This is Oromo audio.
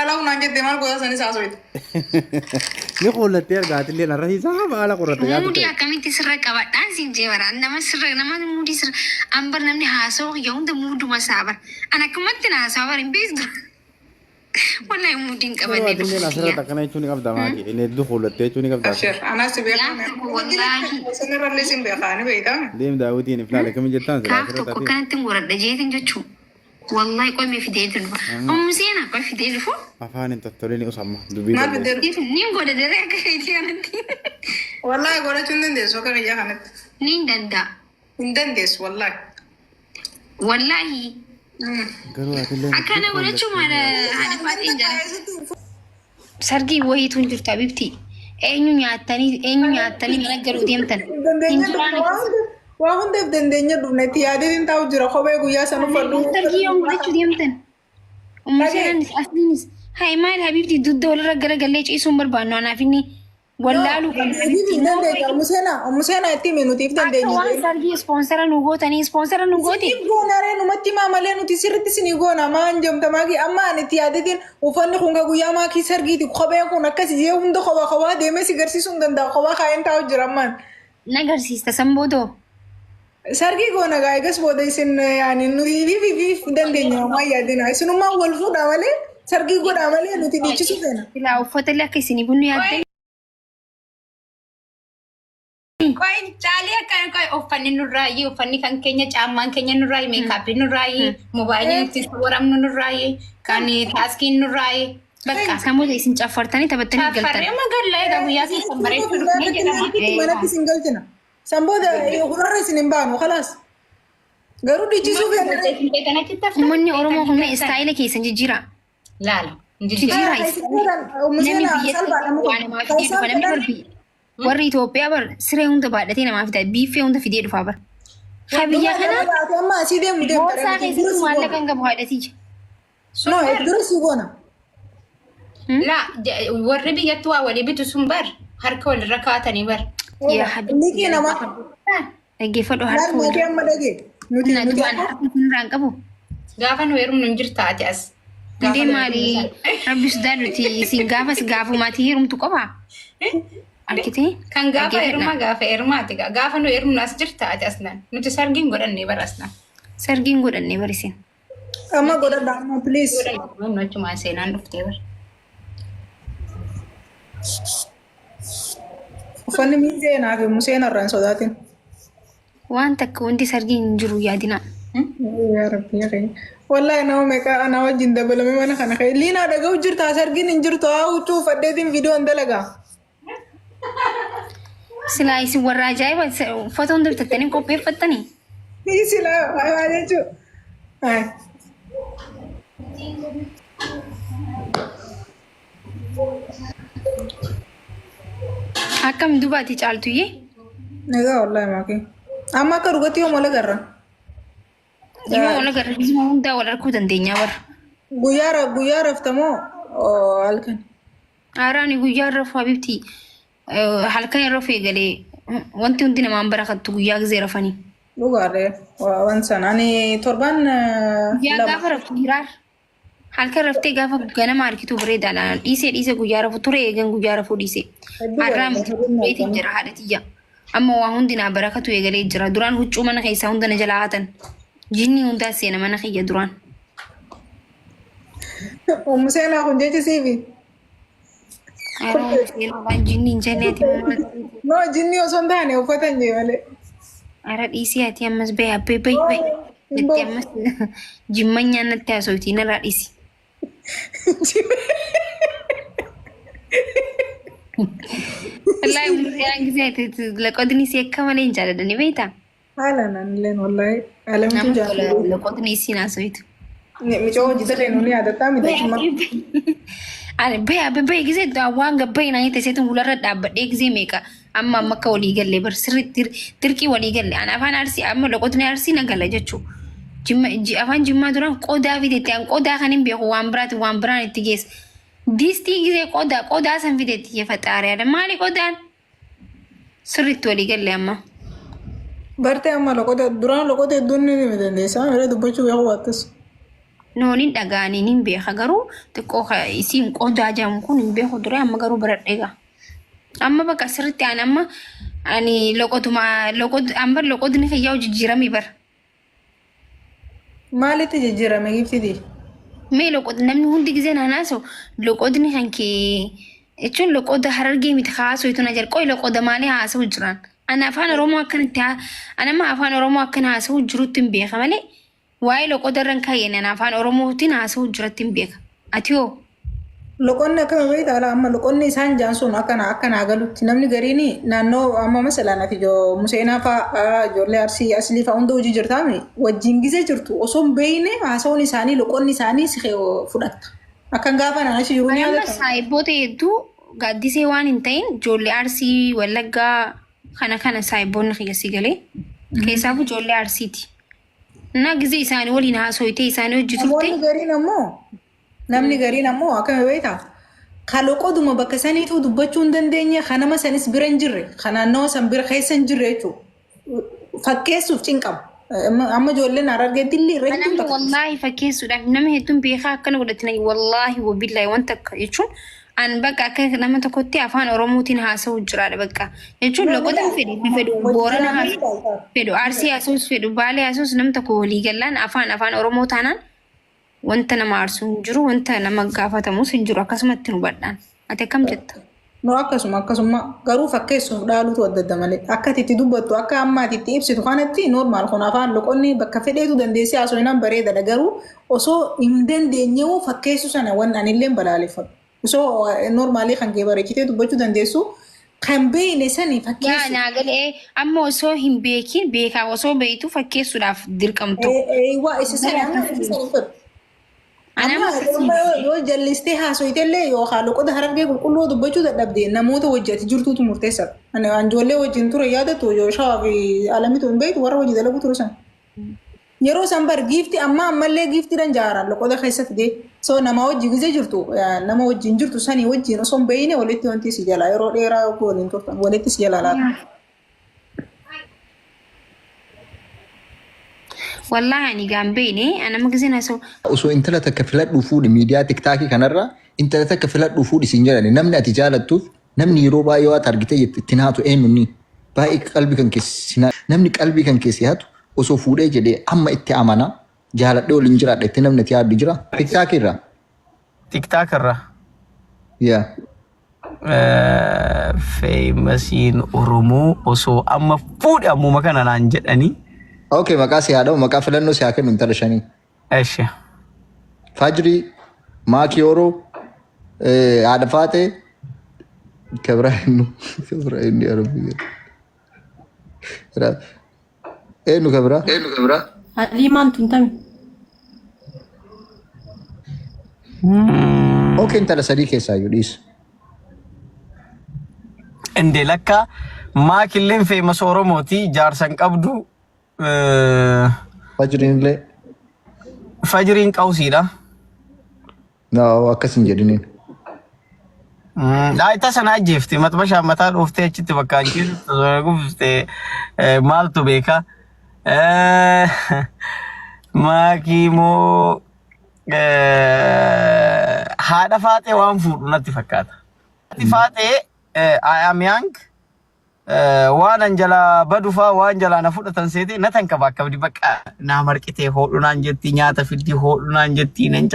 dhala unaan jettee maal gosa sanis haasawite. Ni qullattee argaati illee narra hiisaa baala qorratte yaadu Muudii akkamitti sirra qabadhaan siin jeebaraan nama sirra nama muudii sirra ambar namni haasawaa yaa hunda muuduma saabar an akkumatti na haasawaa hin beektu wallahi muudiin qabannee dhufu. Illee asirratti akkana jechuun ni qabda maaki inni hedduu qullattee jechuun ni qabda. Abshir anas beekame. Wallahi Sanirrallee sin beekaani beekame. Deem daawwitiin iflaale kamiin jettaan sila kaaf asirratti tokko ati. kanatti muradha jeetin jechuun wallahi qoy mee fidee dhufa umseena qoy fidee dhufu Afaan hin tottolini usamma dubbii Maal dhabee. fidee niin godha daree akka keetii kanatti wallahi godhachuun dandeessu akka biyya kanatti. niin danda'a Hin dandeessu wallahi. wallahi Garuu ati illee akkana godhachuu maala haadha faatiin jala sargii wayiituun jirtu abibti eenyu nyaattanii mana garuu deemtan injiraan Waa hundeef dandeenya dhufnetti yaadeen taa'u jira kophee guyyaa san uffadhu. sargii yoon godhachuu deemtan ummasheenanis asliinis hai maal habibti dudda walirra gara gallee ciisuun barbaannu anaaf inni wallaalu Museenaa itti minutiif akka dandeenya. waan sargii ispoonsara nu gootanii ispoonsara nu gooti Siif goonaree numatti himaa malee nuti sirritti sinii goona maan jamta maagi amma ani itti yaadetiin uffanni kun ka guyyaa maakii sargiiti kophee kun akkasi jee hunda kophaa deemee si garsiisuu hin danda'a kophaa kaa'een taa'u jira ammaan. nagarsiista sanboodoo Sargii goona gaa egas booda isin yaani nuti fi dandeenya homaa yaadina isinummaan wal fuudhaa malee sargii godhaa malee nuti dhiichisuu feena. silaa uffatallee akka isinii bunni yaadde Koi caalee akkan koi uffanni nurraayi uffanni kan keenya caammaan keenya nurraayi meekaappii nurraayi mobaayilii itti waramnu nurraayi kan taaskiin nurraayi bakka samoota isin caffartanii taphattanii galtan Farree magaalaa egaa guyyaa keessan bareechuu dhufnee jedhama. Manatti isin galchina. Sanbooda hurarra isin hin baanu khalaas. Garuu dhiichisuu feena. uummanni oromoo kun istaayila keessan jijjiira Laala. jijjiira namni darbii warri Itoophiyaa bar siree hunda baadhatee namaaf ta'a biiffee hunda fidee dhufaa bar habiyyaa kana amma asii deemu boorsaa keessatti maallaqa hin qabu haadhatii No, dura si goona. Laa warri biyyattuu waa walii bitu sun bar harka walirra kaa'atanii bar. yaa habibti Liqii namaa. dhaggeeffadhu Laal harka mootii amma dhagee. Nuti nuti waan harka kunirraan qabu Gaafa nu heerumnu hin jirta ati as. hundee maalii rabbis daaluti isin gaafas gaafumaatii heerumtu qaba arkitee Kan gaafa heerumaati gaafa nu heerumnu as jirta ati asnaan nuti sargiin godhannee bar asnaan. sargiin godhannee barisin amma godhadha amma please. Godhannu achumaan seenaan dhuftee bar. Uffanni miizeenaa fi museen irraan sodaatin. waan takka wanti sargiin hin jiru yaadina Yaa rabbi yaa keenya. Wallahi nama meeqa ana wajjin dabalame mana kana ka'e. Liinaa dhaga'u jirta sargiin hin jirtu haa huccuu uffadheetiin viidiyoon dalagaa. silaa isin warra ajaa'iba uffata hunda bitattanii qopheeffattanii Ni sila haa jechuudha. akkam dubaati caaltuyyee Egaa wallahi maakii. Amma akka dhugatti yoo mala garra. dhimma wal agarsiisuma hundaa wal arguu dandeenyaa bara Guyyaa raftamoo halkan. haaraani guyyaa rafu habibti halkan irra feegalee wanti hundi namaan barakattu guyyaa gisee rafanii Dhugaadhee waan sana ani torban guyyaa gaafa raftu hiraar halkan raftee gaafa ganama harkitu bareedaadha dhiisee guyyaa rafu ture eegan guyyaa rafuu dhiisee har'aa miti jira haadha tiyya amma waa hundi naa barakatu eegalee jira duraan huccuu mana keessaa hunda na jalaa hatan jinni hundaa seena mana kiyya duraan Museenaa kun jechi siifi. jinni hin jenneeti No jinni osoo hin taane uffatan jee malee. ara dhiisee ati ammas bahe abbee bahe itti ammas jimman nyaannatti haasoftii narraa dhiisi wallahi museen gisee laqodni si akka malee hin jaaladani beektaa Haalaan anilleen wallahi alamtu jaalladhu. laqodni si naasofitu Micoo hojii ta'e nuuni yaadataa miti. ani bahe gisee waan gabbahe naa nyaatte seetu fuularra dhaabbadhee gisee meeqa amma akka walii gallee bar sirriitti dirqii walii galle ani afaan arsii amma laqodni arsii na gala jechuu afaan jimmaa duraan qodaa fideetti an qodaa kan hin beeku waan biraati waan biraan itti geessa distii gisee qodaa san fideetti yefaxaariyaadha maali qodaan sirriitti walii galle amma Bartee amma loqote duraan loqote hedduun ni dandeessaa. Yeroo dubbachuu yoo waattas. Noonin dhagaaniin hin beeka garuu xiqqoo isiin qodaa jedhamu kun hin beeku ture amma garuu biradheega. Amma bakka sirriitti aan amma ani loqodni fayyaa jijjiirame bara. Maalitti jijjiirame giftiti? Mee loqodni namni hundi gizee naanaaso loqodni kan kee jechuun loqoda harargee miti haasoo itoo na jalqoo loqoda maalee haasoo jiran. Ana afaan Oromoo akkanatti anama afaan Oromoo akkan haasoo jirutti hin beeka malee waa'ee loqoda irraan kaayyeen afaan Oromootiin haasoo jirutti hin beeka. Ati hoo? Loqonni akkama beektaa ala amma loqonni isaan jaansuun akkana galutti namni gariin naannoo amma masalaan ati Museenaa fa'aa ijoollee Arsii Aslii fa'aa hunda hojii jirtaami wajjin gizee jirtu osoo hin beekne haasawoon isaanii loqonni isaanii si fudhatta. Akkan gaafa naan achi jiru ni yaadata. Amma saayibboota hedduu gaaddisee waan hin ta'in ijoollee Arsii Wallaggaa kana saayibboonni keessi galee keessaaf ijoollee Arsiiti. Na gizee isaanii waliin haasooyitee isaanii hojii turte. Namni gariin ammoo akkama beektaa kalaqoduma bakka saniitu dubbachuu hin dandeenye kanama sanis bira hin jirre kanaannoo san bira keessa hin jirre jechuudha. Fakkeessuuf cinqama. Amma ijoolleen Harargee dilli irra hin turte. Wallaahi fakkeessuudhaaf nama hedduun beekaa akkana godhatanii wallaahi wabillahi wanta akka jechuun an bakka akka nama tokkotti afaan Oromootiin haasa'u jiraadha bakka jechuun loqoda fedhu Boorana haasa'u fedhu Arsii haasa'us fedhu Baalee haasa'us nam tokko walii gallaan afaan Oromoo taanaan wanta nama aarsu hin jiru wanta nama gaafatamus hin jiru akkasumatti nu badhaan. Ati akkam jetta? No akkasuma garuu fakkeessuuf dhaaluutu adda adda malee akka itti dubbattu akka ammaatti itti ibsitu kanatti normaal kun afaan loqonni bakka fedheetu dandeessee haasoo inaan bareedadha garuu osoo hin dandeenyewu fakkeessu sana waan anillee balaaleffatu. Osoo normaalii kan kee bareechitee dubbachuu dandeessu kan beekne sani fakkeessu. Yaa galee amma osoo hin beekin beekaa osoo beektu fakkeessuudhaaf dirqamtu. Waa isa sani amma Anama yoo jallistee haasooyitellee yookaan loqoda Harargee qulqulluu dubbachuu dadhabdee namoota wajjin jirtuutu murteessaadha. Ani ijoollee wajjin ture yaadatu yoo shawaa fi alamitu hin beektu warra hojii dalagu ture san. Yeroo san bar giifti ammallee giiftiidhaan jaaran loqoda keessatti dee soo nama wajjin gizee jirtu nama wajjin jirtu sanii wajjin osoo hin beekne walitti wanti si jala yeroo dheeraa waliin turtan walitti si jala laata. Wallahi ani gambene ana magazina so osoo intala takka filadhu fuudhi miidiyaa tiktaakii kanarra intala takka filadhu fuudhi siin jedhani namni ati jaalattuuf namni yeroo baay'ee waa argite itti naatu eenyuuni baay'ee qalbii kan keessi namni qalbii kan keessi haatu osoo fuudhee jedhee amma itti amana jaaladhee waliin jiraadha itti namni ati yaaddu jira tiktaakarra yaa famousin Oromoo osoo amma fuudhe ammuma kana naan jedhani. Okay, makasih ada. Maka filannoo si akan minta shanii. Eeshe. Fajri, Maakiyooro, Aada Faatee, Kabraayinu Arabii. Eenyu Kabraa? Haliimaan tuntami. Okay, intala sadii keessaa iyyuu dhiisu. Indee lakka maakilleen famous Oromooti jaarsan qabdu. Fajriin qawsiidha. No, akkasin jedhiniin. Daa'ita sana ajjeefte maxxansa mataa dhooftee achitti bakka anjiisu guftee maaltu beeka. Maakiimoo haadha Faatee waan fuudhu natti fakkaata. Faatee I am young. Waan anjala badufaa waan jala na fudhatan seete na tan qaba akka bakka na marqitee hodhunaan jetti nyaata fiddi hodhunaan jetti nan